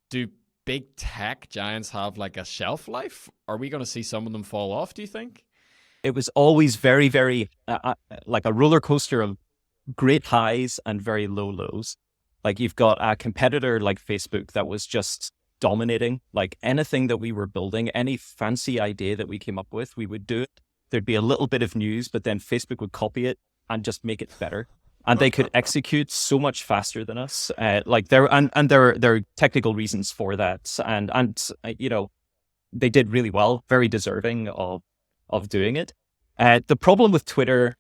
Do big tech giants have like a shelf life? Are we going to see some of them fall off, do you think? It was always very, very like a roller coaster of great highs and very low lows. Like you've got a competitor like Facebook that was just dominating. Like anything that we were building, any fancy idea that we came up with, we would do it. There'd be a little bit of news, but then Facebook would copy it and just make it better. And they could execute so much faster than us. Like there are technical reasons for that, and they did really well, very deserving of doing it. The problem with Twitter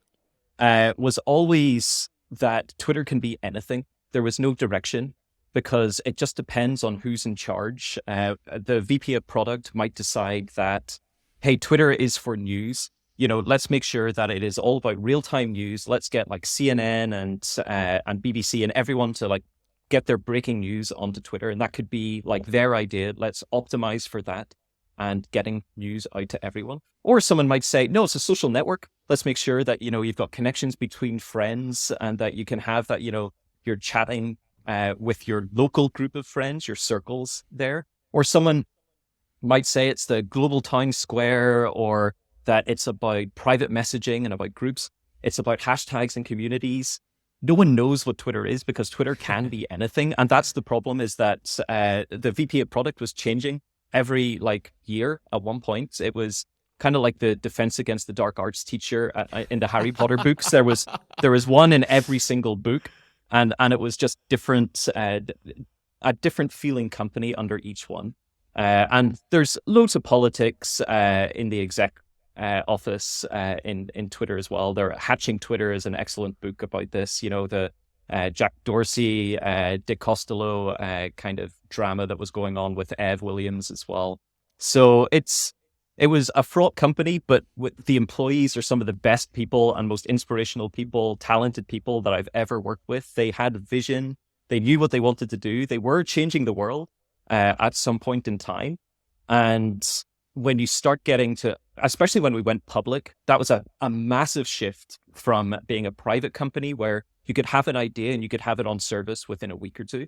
was always that Twitter can be anything. There was no direction because it just depends on who's in charge. The VP of product might decide that, hey, Twitter is for news. Let's make sure that it is all about real-time news. Let's get like CNN and BBC and everyone to like get their breaking news onto Twitter. And that could be like their idea. Let's optimize for that and getting news out to everyone. Or someone might say, no, it's a social network. Let's make sure that, you've got connections between friends and that you can have that, you're chatting with your local group of friends, your circles there. Or someone might say it's the global town square, or that it's about private messaging and about groups. It's about hashtags and communities. No one knows what Twitter is because Twitter can be anything. And that's the problem, is that the VP of product was changing every like year. At one point, it was kind of like the defense against the dark arts teacher in the Harry Potter books. There was one in every single book, and it was just different, a different feeling company under each one. And there's loads of politics in the exec office in Twitter as well. They're Hatching Twitter is an excellent book about this. The Jack Dorsey, Dick Costello kind of drama that was going on with Ev Williams as well. So it was a fraught company, but with the employees are some of the best people and most inspirational people, talented people that I've ever worked with. They had vision. They knew what they wanted to do. They were changing the world at some point in time. And when you start getting to, especially when we went public, that was a massive shift from being a private company where you could have an idea and you could have it on service within a week or two.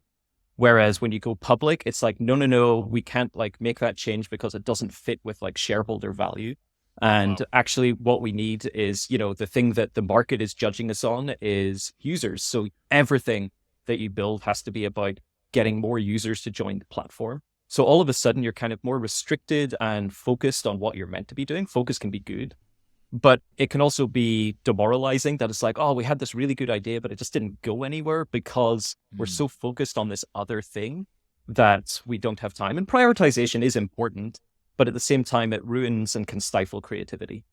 Whereas when you go public, it's like, no, we can't like make that change because it doesn't fit with like shareholder value. And Wow. actually what we need is, the thing that the market is judging us on is users. So everything that you build has to be about getting more users to join the platform. So all of a sudden you're kind of more restricted and focused on what you're meant to be doing. Focus can be good, but it can also be demoralizing that it's like, oh, we had this really good idea, but it just didn't go anywhere because we're Hmm. so focused on this other thing that we don't have time. And prioritization is important, but at the same time, it ruins and can stifle creativity.